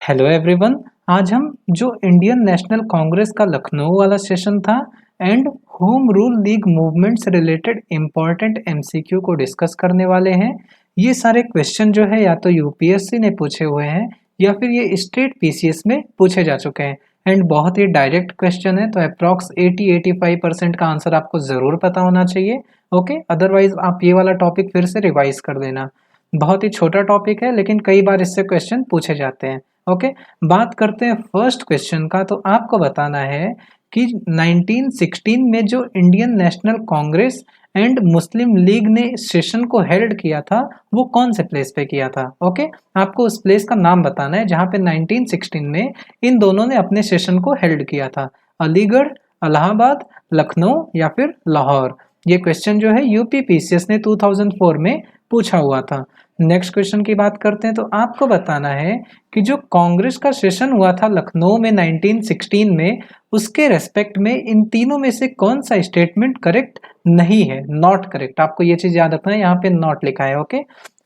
Hello everyone. आज हम जो इंडियन नेशनल कांग्रेस का लखनऊ वाला सेशन था and home rule league movement से रिलेटेड इम्पोर्टेंट एमसीक्यू को डिस्कस करने वाले हैं। ये सारे क्वेश्चन जो है या तो यूपीएससी ने पूछे हुए हैं या फिर ये स्टेट पीसीएस में पूछे जा चुके हैं एंड बहुत ही डायरेक्ट क्वेश्चन है, तो अप्रॉक्स 80-85% का आंसर आपको ज़रूर पता होना चाहिए। ओके, अदरवाइज आप ये वाला टॉपिक फिर से रिवाइज कर देना। बहुत ही छोटा टॉपिक है लेकिन कई बार इससे क्वेश्चन पूछे जाते हैं। ओके, बात करते हैं फर्स्ट क्वेश्चन का। तो आपको बताना है कि 1916 में जो Indian national Congress and Muslim league ने सेशन को हेल्ड किया था वो कौन से प्लेस पे किया था। ओके, आपको उस प्लेस का नाम बताना है जहां पे 1916 में इन दोनों ने अपने सेशन को हेल्ड किया था। अलीगढ़, इलाहाबाद, लखनऊ या फिर लाहौर। ये क्वेश्चन जो है यूपी पीसीएस ने 2004 में पूछा हुआ था। नेक्स्ट क्वेश्चन की बात करते हैं। तो आपको बताना है कि जो कांग्रेस का सेशन हुआ था लखनऊ में 1916 में, उसके रेस्पेक्ट में इन तीनों में से कौन सा स्टेटमेंट करेक्ट नहीं है, नॉट करेक्ट। आपको ये चीज याद रखना है, यहाँ पे नॉट लिखा है। ओके,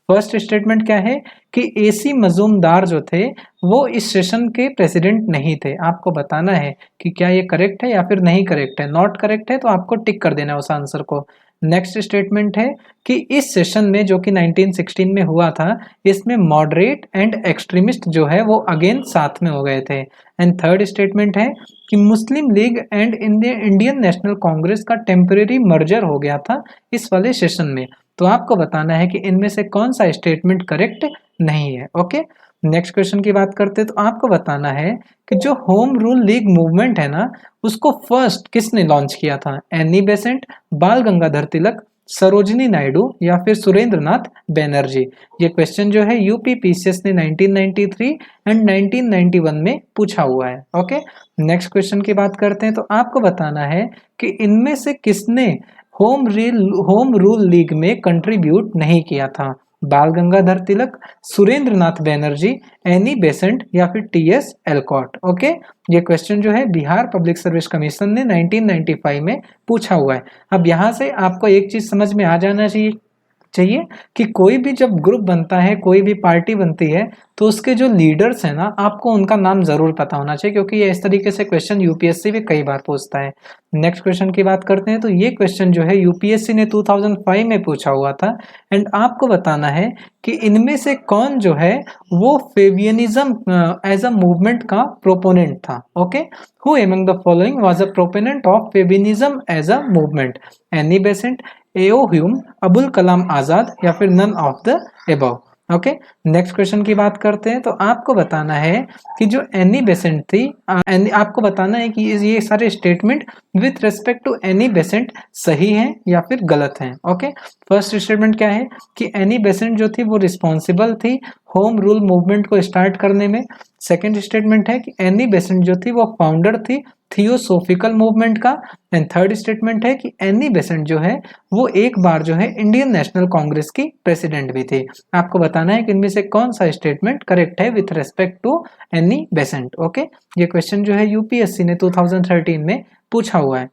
फर्स्ट स्टेटमेंट क्या है कि एसी मजूमदार जो थे वो इस सेशन के प्रेसिडेंट नहीं थे। आपको बताना है कि क्या ये करेक्ट है या फिर नहीं करेक्ट है। नॉट करेक्ट है तो आपको टिक कर देना है उस आंसर को। नेक्स्ट स्टेटमेंट है कि इस सेशन में जो कि 1916 में हुआ था, इसमें मॉडरेट एंड एक्सट्रीमिस्ट जो है वो अगेन साथ में हो गए थे। एंड थर्ड स्टेटमेंट है कि मुस्लिम लीग एंड इंडियन नेशनल कांग्रेस का टेम्परेरी मर्जर हो गया था इस वाले सेशन में। तो आपको बताना है कि इनमें से कौन सा स्टेटमेंट करेक्ट नहीं है। ओके, नेक्स्ट क्वेश्चन की बात करते हैं। तो आपको बताना है कि जो होम रूल लीग मूवमेंट है ना, उसको फर्स्ट किसने लॉन्च किया था। एनी बेसेंट, बाल गंगाधर तिलक, सरोजिनी नायडू या फिर सुरेंद्र नाथ बैनर्जी। ये क्वेश्चन जो है यूपी पीसीएस ने 1993 एंड 1991 में पूछा हुआ है। ओके, नेक्स्ट क्वेश्चन की बात करते हैं। तो आपको बताना है कि इनमें से किसने होम रूल लीग में कंट्रीब्यूट नहीं किया था। बाल गंगाधर तिलक, सुरेंद्र नाथ बैनर्जी, एनी बेसेंट या फिर टीएस एलकॉट। ओके, ये क्वेश्चन जो है बिहार पब्लिक सर्विस कमीशन ने 1995 में पूछा हुआ है। अब यहाँ से आपको एक चीज समझ में आ जाना चाहिए कि कोई भी जब ग्रुप बनता है, कोई भी पार्टी बनती है, तो उसके जो लीडर्स हैं ना, आपको उनका नाम जरूर पता होना चाहिए, क्योंकि ये इस तरीके से क्वेश्चन यूपीएससी भी कई बार पूछता है। नेक्स्ट क्वेश्चन की बात करते हैं। तो ये क्वेश्चन जो है यूपीएससी ने 2005 में पूछा हुआ था एंड आपको बताना है कि इनमें से कौन जो है वो फेबियनिज्म एज अ मूवमेंट का प्रोपोनेंट था। Okay, who among the following was a proponent of Fabianism as a movement. Annie Besant, A O Hume, Abul Kalam Azad या फिर none of the above. Okay, next question की बात करते हैं। तो आपको बताना है कि जो एनी बेसेंट थी, आपको बताना है कि ये सारे statement with respect to Annie Besant सही हैं या फिर गलत हैं। ओके, फर्स्ट स्टेटमेंट क्या है कि एनी बेसेंट जो थी वो रिस्पॉन्सिबल थी होम रूल मूवमेंट को स्टार्ट करने में। सेकेंड स्टेटमेंट है कि एनी बेसेंट जो थी वो फाउंडर थी थियोसोफिकल मूवमेंट का। एंड थर्ड स्टेटमेंट है कि एनी बेसेंट जो है वो एक बार जो है इंडियन नेशनल कांग्रेस की प्रेसिडेंट भी थी। आपको बताना है कि इनमें से कौन सा स्टेटमेंट करेक्ट है with respect to Annie Besant. Okay, ये क्वेश्चन जो है यूपीएससी ने 2013 में पूछा हुआ है।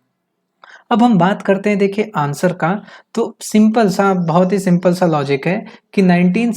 अब हम बात करते हैं देखिए आंसर का। तो सिंपल सा, बहुत ही सिंपल सा लॉजिक है कि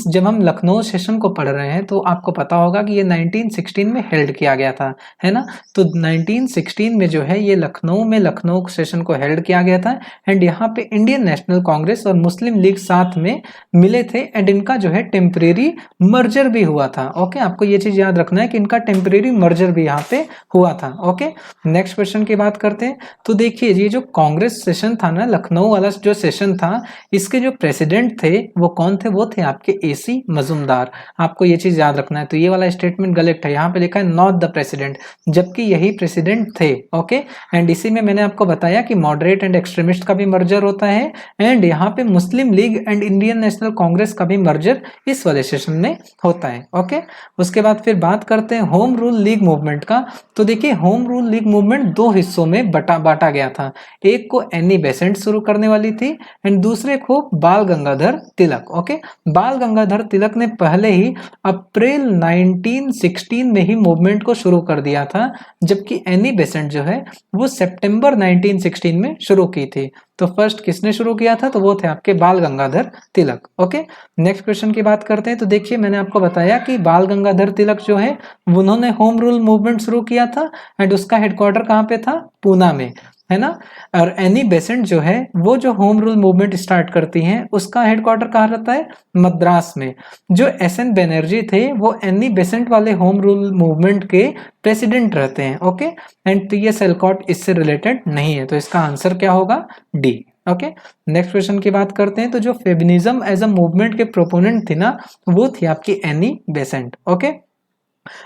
जब हम लखनऊ सेशन को पढ़ रहे हैं तो आपको पता होगा कि ये 1916 में हेल्ड किया गया था, है ना। तो 1916 में जो है ये लखनऊ सेशन को हेल्ड किया गया था एंड यहाँ पे इंडियन नेशनल कांग्रेस और मुस्लिम लीग साथ में मिले थे एंड इनका जो है टेम्परेरी मर्जर भी हुआ था। ओके, आपको ये चीज याद रखना है कि इनका टेम्परेरी मर्जर भी यहाँ पे हुआ था। ओके, नेक्स्ट क्वेश्चन की बात करते हैं। तो देखिए ये जो कांग्रेस सेशन था ना, लखनऊ वाला जो सेशन था, इसके जो प्रेसिडेंट थे वो कौन थे, वो थे आपके एसी मजूमदार। आपको ये चीज याद रखना है। तो ये वाला स्टेटमेंट गलत है, यहाँ पे लिखा है नॉट द प्रेसिडेंट, जबकि यही प्रेसिडेंट थे। ओके, एंड इसी में मैंने आपको बताया कि मॉडरेट एंड एक्सट्रीमिस्ट का भी मर्जर होता है एंड यहाँ पे मुस्लिम लीग एंड इंडियन नेशनल कांग्रेस का भी मर्जर इस वाले सेशन में होता है। ओके, उसके बाद फिर बात करते हैं होम रूल लीग मूवमेंट का। तो देखिए होम रूल लीग मूवमेंट दो हिस्सों में बांटा गया था। एक को एनी बेसेंट शुरू करने वाली थी एंड दूसरे को बाल गंगाधर तिलक। ओके, बाल गंगाधर तिलक ने पहले ही अप्रैल 1916 में ही मूवमेंट को शुरू कर दिया था, जबकि एनी बेसेंट जो है वो सितंबर 1916 में शुरू की थी। तो फर्स्ट किसने शुरू किया था? तो वो थे आपके बाल Gangadhar Tilak. Okay, next question की बात करते हैं। तो देखिए मैंने आपको बताया कि बाल गंगाधर तिलक जो है उन्होंने होम रूल मूवमेंट शुरू किया था एंड उसका हेडक्वार्टर कहाँ पे था? पूना में, है ना। और एनी बेसेंट जो है वो जो होम रूल मूवमेंट स्टार्ट करती हैं उसका हेडक्वार्टर कहाँ रहता है? मद्रास में। जो एस एन बैनर्जी थे वो एनी बेसेंट वाले होम रूल मूवमेंट के प्रेसिडेंट रहते हैं। ओके, एंड टी एस एलकॉट इससे रिलेटेड नहीं है, तो इसका आंसर क्या होगा? डी। ओके, नेक्स्ट क्वेश्चन की बात करते हैं। तो जो फेमिनिज्म एज अ मूवमेंट के प्रोपोनेंट थी ना, वो थी आपकी एनी बेसेंट। ओके,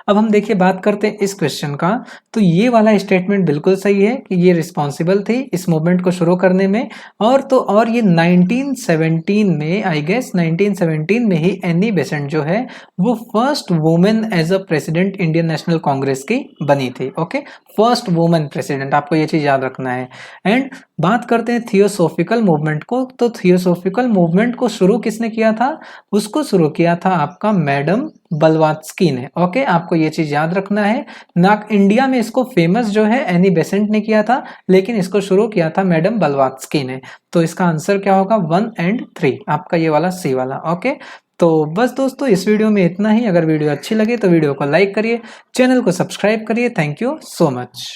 अब हम देखिए बात करते हैं इस क्वेश्चन का। तो ये वाला स्टेटमेंट बिल्कुल सही है कि ये रिस्पॉन्सिबल थी इस मूवमेंट को शुरू करने में। और ये 1917 में, आई गेस 1917 में ही एनी बेसेंट जो है वो first women as a president Indian national Congress की बनी थी। ओके, फर्स्ट वुमेन प्रेसिडेंट, आपको ये चीज याद रखना है। एंड बात करते हैं थियोसॉफिकल मूवमेंट को। तो थियोसॉफिकल मूवमेंट को शुरू किसने किया था? उसको शुरू किया था आपका मैडम ब्लवात्स्की ने। ओके, आपको ये चीज याद रखना है ना। इंडिया में इसको फेमस जो है एनी बेसेंट ने किया था, लेकिन इसको शुरू किया था मैडम ब्लवात्स्की ने। तो इसका आंसर क्या होगा? 1 और 3, आपका ये वाला सी वाला। ओके, तो बस दोस्तों इस वीडियो में इतना ही। अगर वीडियो अच्छी लगे तो वीडियो को लाइक करिए, चैनल को सब्सक्राइब करिए। Thank you so much.